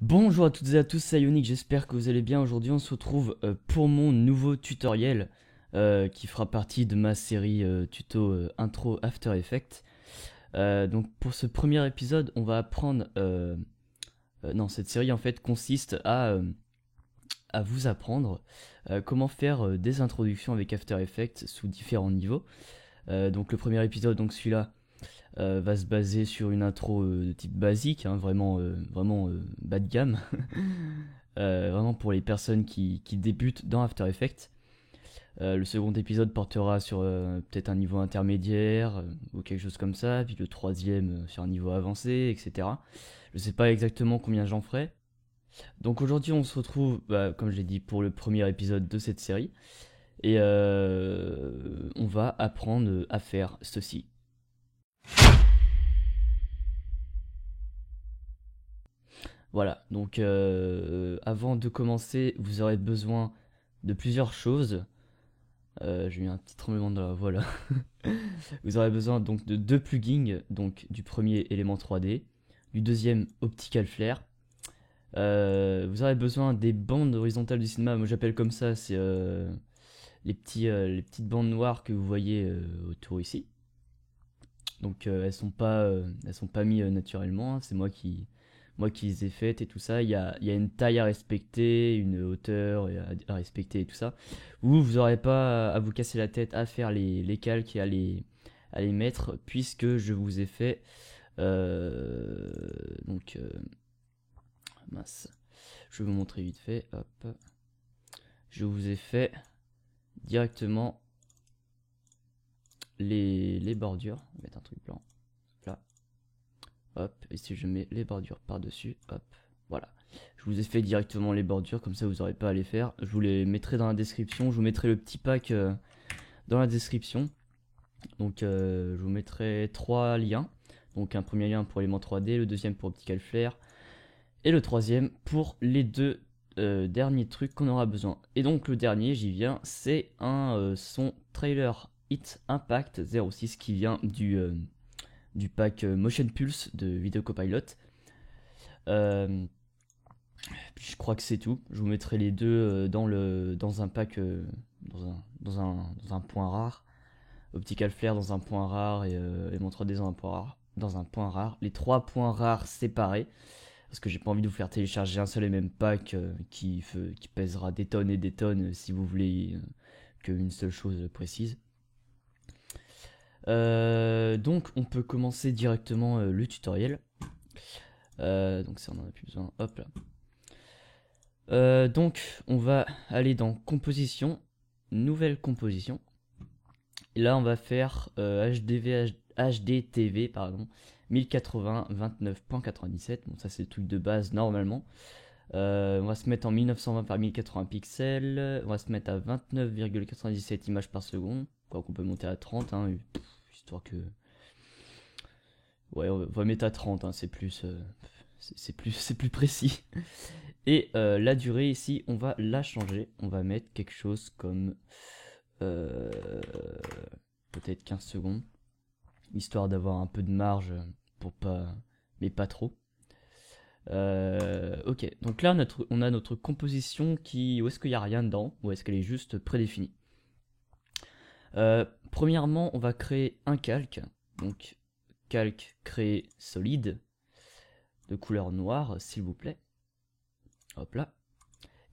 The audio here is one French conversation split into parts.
Bonjour à toutes et à tous, c'est Ionic, j'espère que vous allez bien. Aujourd'hui on se retrouve pour mon nouveau tutoriel qui fera partie de ma série tuto intro After Effects. Donc pour ce premier épisode on va apprendre... non, cette série en fait consiste à vous apprendre comment faire des introductions avec After Effects sous différents niveaux. Donc le premier épisode, donc celui-là, va se baser sur une intro de type basique, hein, vraiment bas de gamme. Vraiment pour les personnes qui débutent dans After Effects. Le second épisode portera sur peut-être un niveau intermédiaire ou quelque chose comme ça, puis le troisième sur un niveau avancé, etc. Je sais pas exactement combien j'en ferai. Donc aujourd'hui on se retrouve, comme je l'ai dit, pour le premier épisode de cette série. Et on va apprendre à faire ceci. Voilà, donc avant de commencer, vous aurez besoin de plusieurs choses. J'ai eu un petit tremblement de la voix là. Vous aurez besoin donc de deux plugins, donc du premier élément 3D, du deuxième optical flare. Vous aurez besoin des bandes horizontales du cinéma, moi j'appelle comme ça, c'est les petites bandes noires que vous voyez autour ici. Donc elles sont pas mises naturellement, hein, c'est moi qui les ai faites et tout ça. Il y a une taille à respecter, une hauteur à respecter et tout ça. Vous n'aurez pas à vous casser la tête à faire les calques et à les mettre, puisque je vous ai fait. euh, donc, euh, mince. Je vais vous montrer vite fait. Hop. Je vous ai fait directement les bordures. On va mettre un truc blanc. Là. Hop, et si je mets les bordures par-dessus, hop, voilà. Je vous ai fait directement les bordures, comme ça vous n'aurez pas à les faire. Je vous les mettrai dans la description, je vous mettrai le petit pack dans la description. Donc je vous mettrai trois liens. Donc un premier lien pour élément 3D, le deuxième pour Optical Flare, et le troisième pour les deux derniers trucs qu'on aura besoin. Et donc le dernier, j'y viens, c'est un son trailer Hit Impact 06 qui vient du pack Motion Pulse de Video Copilot. Euh, je crois que c'est tout. Je vous mettrai les deux dans un pack, dans un point rare. Optical Flare dans un point rare et mon 3D dans un point rare. Les trois points rares séparés. Parce que j'ai pas envie de vous faire télécharger un seul et même pack qui pèsera des tonnes et des tonnes si vous voulez qu'une seule chose précise. Donc on peut commencer directement le tutoriel. Donc ça on en a plus besoin. Hop là. Donc on va aller dans composition, nouvelle composition. Et là on va faire HDTV pardon, 1080 29.97. Bon ça c'est le truc de base normalement. On va se mettre en 1920 par 1080 pixels. On va se mettre à 29,97 images par seconde. Quoi qu'on peut monter à 30, hein, histoire que... Ouais, on va mettre à 30, hein, c'est plus, c'est plus précis. Et la durée ici, on va la changer. On va mettre quelque chose comme euh, peut-être 15 secondes, histoire d'avoir un peu de marge pour pas, mais pas trop. Ok, donc là on a notre composition où est-ce qu'il n'y a rien dedans, ou est-ce qu'elle est juste prédéfinie. Premièrement, on va créer un calque. Donc calque créer solide de couleur noire, s'il vous plaît. Hop là.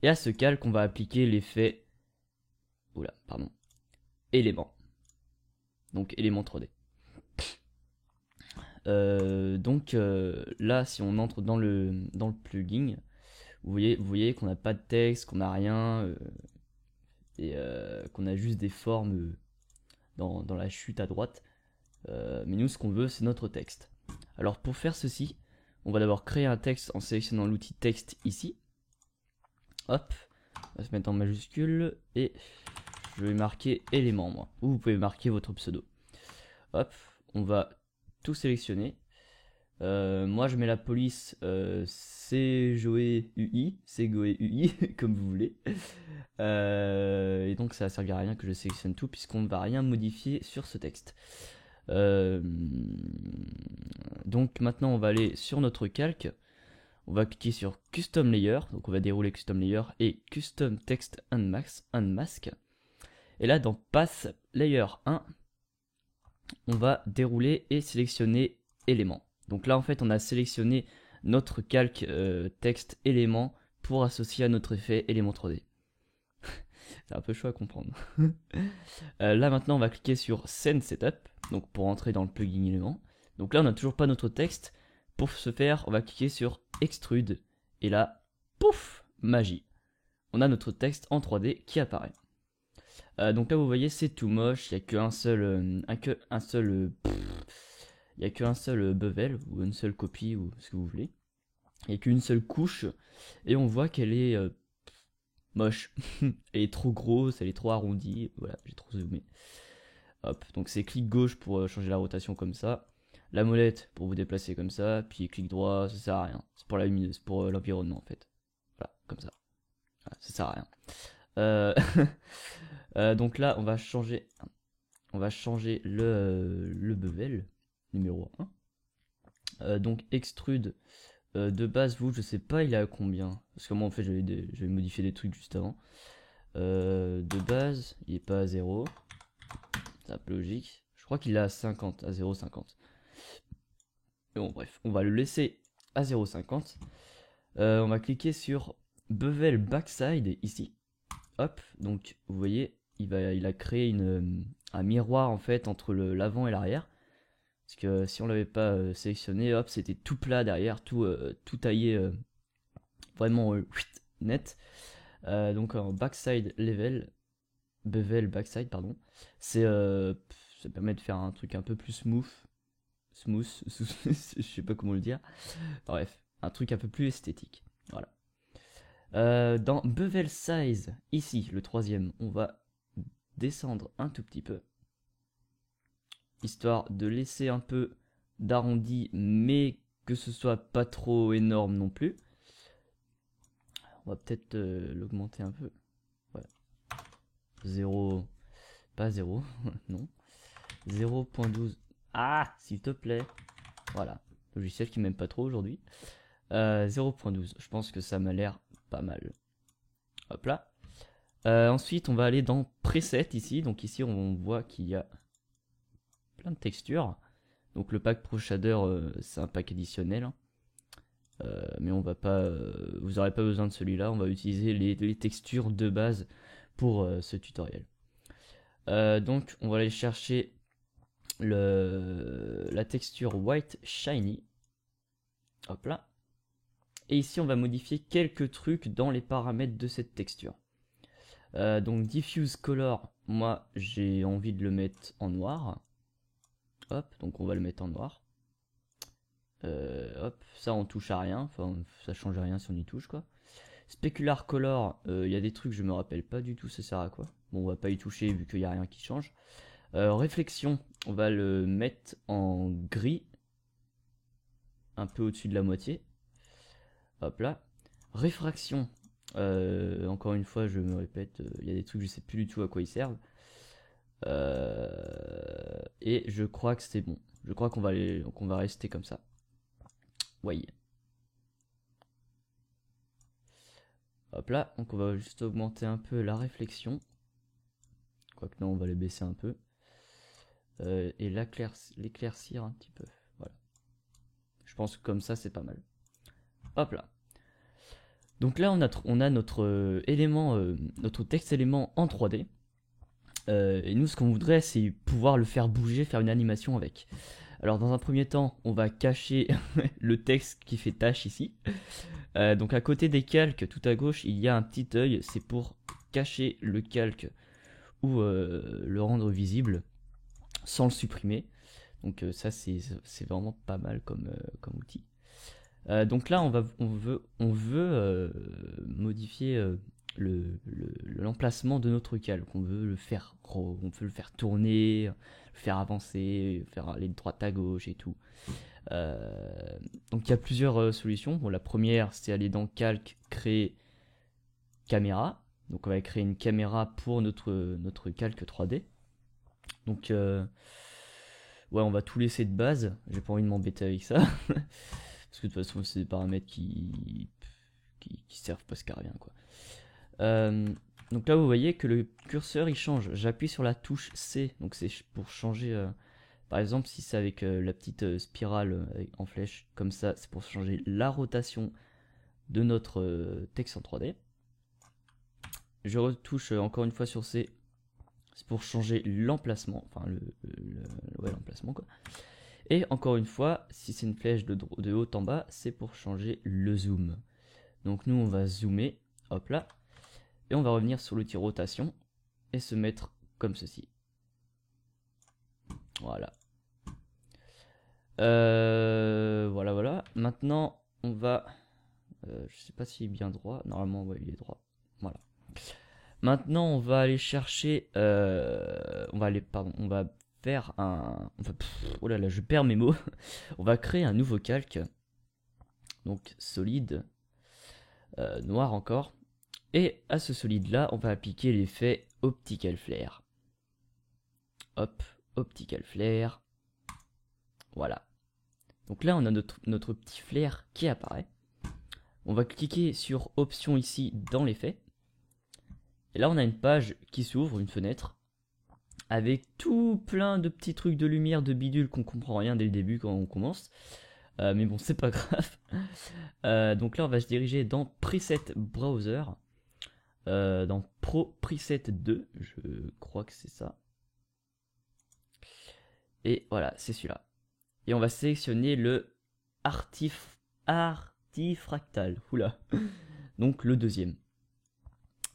Et à ce calque, on va appliquer l'effet... Oula, pardon. Élément. Donc élément 3D. Là, si on entre dans le plugin, vous voyez qu'on n'a pas de texte, qu'on n'a rien, et qu'on a juste des formes dans la chute à droite. Mais nous, ce qu'on veut, c'est notre texte. Alors pour faire ceci, on va d'abord créer un texte en sélectionnant l'outil texte ici. Hop, on va se mettre en majuscule et je vais marquer élément moi. Ou vous pouvez marquer votre pseudo. Hop, on va tout sélectionner. Moi je mets la police CGOE UI, comme vous voulez. Et donc ça ne servira à rien que je sélectionne tout puisqu'on ne va rien modifier sur ce texte. Donc maintenant on va aller sur notre calque. on va cliquer sur Custom Layer, donc on va dérouler Custom Layer et Custom Text Unmask. Et là dans Path Layer 1, on va dérouler et sélectionner élément. Donc là en fait on a sélectionné notre calque texte élément pour associer à notre effet élément 3D. C'est un peu chaud à comprendre. Là maintenant on va cliquer sur Scene Setup, donc pour entrer dans le plugin élément. Donc là on n'a toujours pas notre texte. Pour ce faire on va cliquer sur Extrude et là, pouf, magie. On a notre texte en 3D qui apparaît. Donc là vous voyez c'est tout moche, il n'y a qu'un seul, il n'y a qu'un seul bevel ou une seule copie ou ce que vous voulez. Il n'y a qu'une seule couche et on voit qu'elle est moche. Elle est trop grosse, elle est trop arrondie. Voilà, j'ai trop zoomé. Hop, donc c'est clic gauche pour changer la rotation comme ça. La molette pour vous déplacer comme ça. Puis clic droit, ça sert à rien. C'est pour la lumineuse, c'est pour l'environnement en fait. Voilà, comme ça. Voilà, ça sert à rien. Donc là, on va changer le bevel numéro 1. Donc extrude. De base, vous, je sais pas, il est à combien? Parce que moi, en fait, j'avais modifié des trucs juste avant. De base, il est pas à 0. C'est un peu logique. Je crois qu'il est à 50, à 0,50. Bon, bref, on va le laisser à 0,50. On va cliquer sur Bevel Backside ici. Hop, donc vous voyez, il a créé un miroir en fait entre l'avant et l'arrière. Parce que si on l'avait pas sélectionné, hop, c'était tout plat derrière, tout taillé vraiment net. Donc en backside level, bevel backside, pardon, ça permet de faire un truc un peu plus smooth, je sais pas comment le dire. Bref, un truc un peu plus esthétique. Voilà. Dans bevel size, ici, le troisième, on va descendre un tout petit peu. Histoire de laisser un peu d'arrondi, mais que ce soit pas trop énorme non plus. On va peut-être l'augmenter un peu. Voilà. 0, pas 0, non. 0.12. Ah, s'il te plaît. Voilà. Logiciel qui m'aime pas trop aujourd'hui. 0.12. Je pense que ça m'a l'air pas mal. Hop là. Ensuite, on va aller dans Preset ici. Donc ici, on voit qu'il y a plein de textures. Donc le pack Pro Shader, c'est un pack additionnel. Hein. Mais on va pas, vous n'aurez pas besoin de celui-là. On va utiliser les textures de base pour ce tutoriel. Donc on va aller chercher la texture White Shiny. Hop là. Et ici on va modifier quelques trucs dans les paramètres de cette texture. Donc Diffuse Color, moi j'ai envie de le mettre en noir. Hop, donc on va le mettre en noir. Hop, ça on touche à rien, enfin ça change rien si on y touche quoi. Specular Color, il y a des trucs je me rappelle pas du tout ça sert à quoi. Bon on va pas y toucher vu qu'il n'y a rien qui change. Réflexion, on va le mettre en gris, un peu au-dessus de la moitié. Hop là. Réfraction, encore une fois je me répète, il y a des trucs je sais plus du tout à quoi ils servent. Et je crois que c'est bon. Je crois qu'on va rester comme ça. Ouais. Hop là, donc on va juste augmenter un peu la réflexion. Quoique non, on va les baisser un peu. Et l'éclaircir un petit peu. Voilà. Je pense que comme ça, c'est pas mal. Hop là. Donc là, on a notre élément, notre texte élément en 3D. Et nous, ce qu'on voudrait, c'est pouvoir le faire bouger, faire une animation avec. Alors dans un premier temps, on va cacher le texte qui fait tâche ici. Donc à côté des calques, tout à gauche, il y a un petit œil. C'est pour cacher le calque ou le rendre visible sans le supprimer. Donc ça c'est vraiment pas mal comme outil. Donc là on veut modifier l'emplacement de notre calque. On veut le faire tourner, le faire avancer, faire aller de droite à gauche et tout. Donc il y a plusieurs solutions. Bon, la première c'est aller dans calque, créer caméra. Donc on va créer une caméra pour notre calque 3D. Donc ouais, on va tout laisser de base. J'ai pas envie de m'embêter avec ça. Parce que de toute façon, c'est des paramètres qui servent presque à rien, quoi. Donc là, vous voyez que le curseur il change. J'appuie sur la touche C, donc c'est pour changer. Par exemple, si c'est avec la petite spirale en flèche, comme ça, c'est pour changer la rotation de notre texte en 3D. Je retouche encore une fois sur C, c'est pour changer l'emplacement, enfin ouais, l'emplacement quoi. Et encore une fois, si c'est une flèche de haut en bas, c'est pour changer le zoom. Donc nous, on va zoomer, hop là, et on va revenir sur l'outil rotation et se mettre comme ceci. Voilà. Voilà. Maintenant, on va... je sais pas s'il est bien droit. Normalement, ouais, il est droit. Voilà. Maintenant, on va aller chercher... on va faire un... oh là là, je perds mes mots. On va créer un nouveau calque. Donc, solide. Noir encore. Et à ce solide-là, on va appliquer l'effet Optical Flare. Hop, Optical Flare. Voilà. Donc là, on a notre petit flare qui apparaît. On va cliquer sur Option ici dans l'effet. Et là, on a une page qui s'ouvre, une fenêtre, avec tout plein de petits trucs de lumière, de bidule qu'on comprend rien dès le début quand on commence. Mais bon, c'est pas grave. Donc là, on va se diriger dans Preset Browser. Dans Pro Preset 2, je crois que c'est ça. Et voilà, c'est celui-là. Et on va sélectionner le Artifractal. Oula. Donc le deuxième.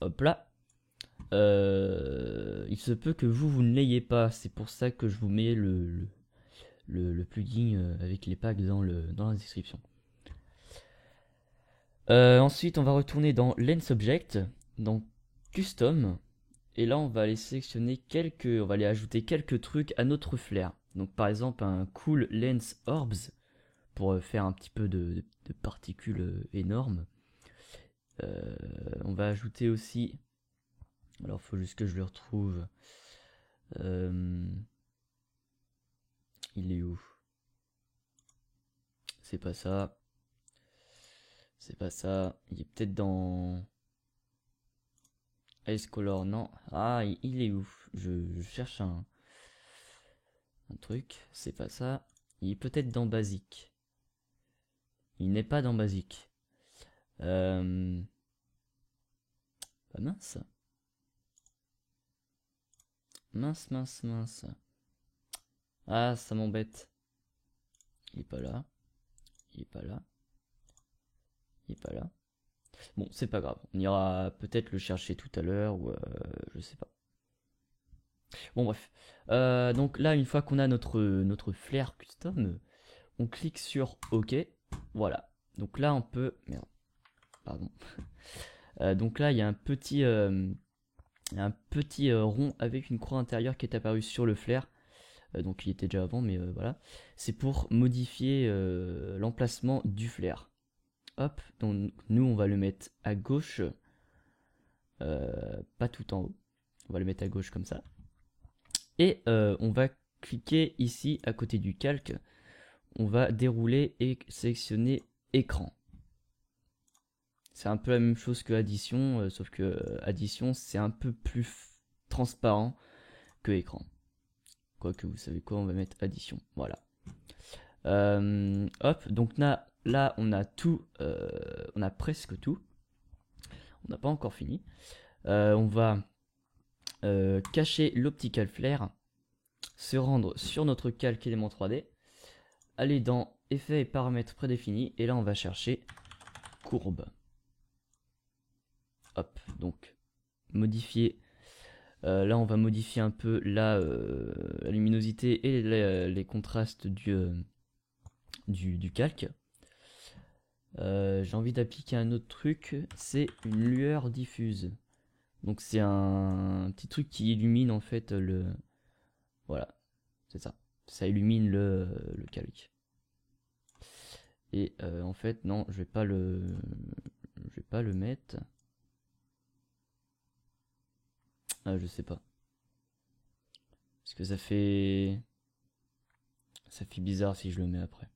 Hop là. Il se peut que vous ne l'ayez pas. C'est pour ça que je vous mets le plugin avec les packs dans la description. Ensuite, on va retourner dans Lens Object, dans Custom. Et là, on va aller sélectionner on va aller ajouter quelques trucs à notre flare. Donc par exemple un Cool Lens Orbs pour faire un petit peu de particules énormes. On va ajouter aussi, alors faut juste que je le retrouve. Il est où? C'est pas ça. C'est pas ça. Il est peut-être dans Ice Color, non. Ah, il est où? Je cherche un truc. C'est pas ça. Il est peut-être dans Basic. Il n'est pas dans Basic. Ah mince. Mince. Ah, ça m'embête. Il est pas là. Il est pas là. Il est pas là. Bon, c'est pas grave. On ira peut-être le chercher tout à l'heure ou je sais pas. Bon, bref. Donc là, une fois qu'on a notre flare custom, on clique sur OK. Voilà. Donc là, on peut... Merde. Pardon. Donc là, il y a un petit rond avec une croix intérieure qui est apparu sur le flare. Donc il était déjà avant, mais voilà. C'est pour modifier l'emplacement du flare. Hop, donc nous on va le mettre à gauche, pas tout en haut. On va le mettre à gauche comme ça. Et on va cliquer ici à côté du calque. On va dérouler et sélectionner écran. C'est un peu la même chose que addition, sauf que addition c'est un peu plus transparent que écran. Quoique vous savez quoi, on va mettre addition. Voilà. Hop, donc là on a tout, on a presque tout. On n'a pas encore fini. On va cacher l'optical flare, se rendre sur notre calque élément 3D, aller dans effets et paramètres prédéfinis, et là on va chercher courbe. Hop, donc modifier. Là on va modifier un peu la luminosité et les contrastes du calque. J'ai envie d'appliquer un autre truc, c'est une lueur diffuse. Donc c'est un petit truc qui illumine en fait voilà, c'est ça. Ça illumine le calque. Et en fait non, je vais pas le mettre. Ah, je sais pas. Parce que ça fait bizarre si je le mets après.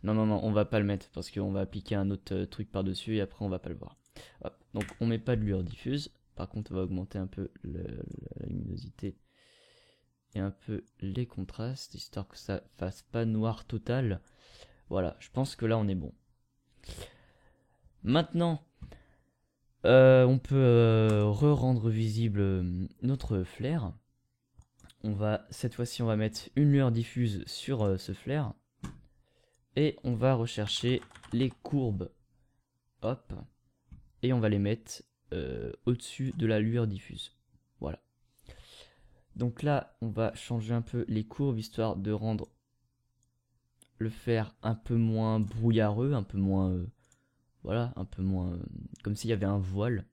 Non, non, non, on va pas le mettre parce qu'on va appliquer un autre truc par-dessus et après on va pas le voir. Hop. Donc on met pas de lueur diffuse. Par contre, on va augmenter un peu la luminosité et un peu les contrastes, histoire que ça fasse pas noir total. Voilà, je pense que là on est bon. Maintenant, on peut re-rendre visible notre flair. Cette fois-ci, on va mettre une lueur diffuse sur ce flair. Et on va rechercher les courbes. Hop. Et on va les mettre au-dessus de la lueur diffuse. Voilà. Donc là, on va changer un peu les courbes, histoire de rendre le fer un peu moins brouillareux, un peu moins... voilà, un peu moins... comme s'il y avait un voile.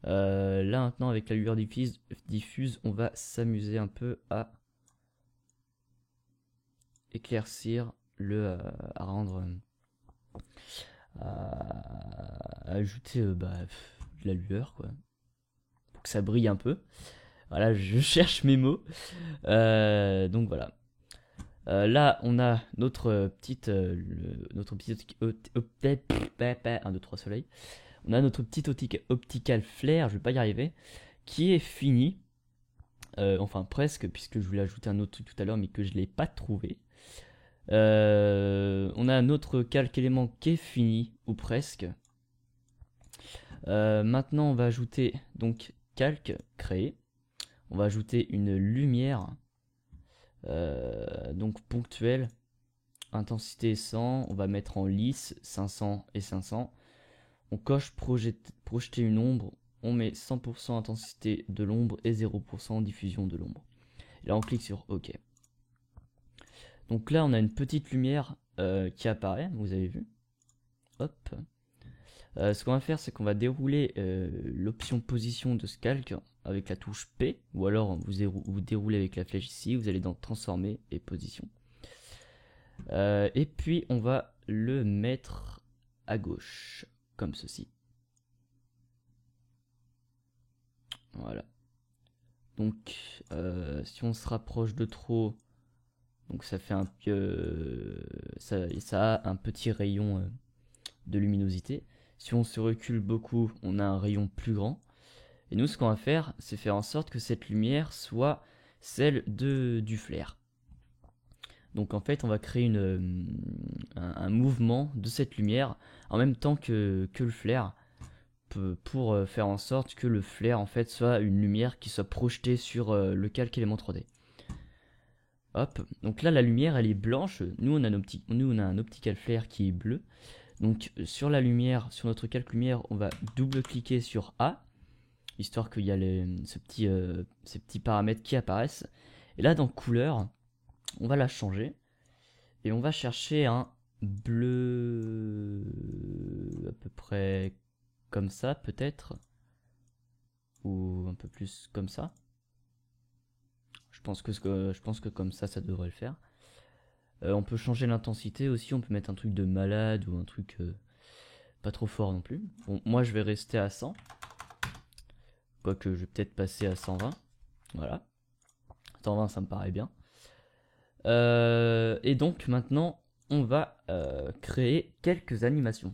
Là maintenant, avec la lueur diffuse, on va s'amuser un peu à éclaircir à rendre... à ajouter de la lueur, quoi. Pour que ça brille un peu. Voilà, je cherche mes mots. Donc voilà. Là, on a notre petite... notre petite... 1, 2, 3 soleil. On a notre petite optical flare, je vais pas y arriver, qui est fini. Enfin presque, puisque je voulais ajouter un autre truc tout à l'heure, mais que je l'ai pas trouvé. On a notre calque élément qui est fini, ou presque. Maintenant, on va ajouter donc calque créé. On va ajouter une lumière donc ponctuelle. Intensité 100, on va mettre en lisse 500 et 500. On coche projeter une ombre, on met 100% intensité de l'ombre et 0% diffusion de l'ombre. Et là on clique sur OK. Donc là on a une petite lumière qui apparaît, vous avez vu. Hop. Ce qu'on va faire, c'est qu'on va dérouler l'option position de ce calque avec la touche P, ou alors vous déroulez avec la flèche ici, vous allez dans transformer et position. Et puis on va le mettre à gauche, comme ceci. Voilà. Donc si on se rapproche de trop, donc ça fait ça a un petit rayon de luminosité. Si on se recule beaucoup, on a un rayon plus grand. Et nous, ce qu'on va faire, c'est faire en sorte que cette lumière soit celle du flair. Donc en fait, on va créer un mouvement de cette lumière en même temps que le flair, pour faire en sorte que le flair en fait soit une lumière qui soit projetée sur le calque élément 3D. Hop, donc là la lumière elle est blanche, nous on a un optical flare qui est bleu. Donc sur la lumière, sur notre calque lumière, on va double-cliquer sur A, histoire qu'il y a ces petits paramètres qui apparaissent. Et là dans couleur, on va la changer et on va chercher un bleu à peu près comme ça peut-être, ou un peu plus comme ça. Je pense que comme ça devrait le faire. On peut changer l'intensité aussi, on peut mettre un truc de malade ou un truc pas trop fort non plus. Bon, moi je vais rester à 100. Quoique je vais peut-être passer à 120. Voilà. 120 ça me paraît bien. Et donc maintenant on va créer quelques animations.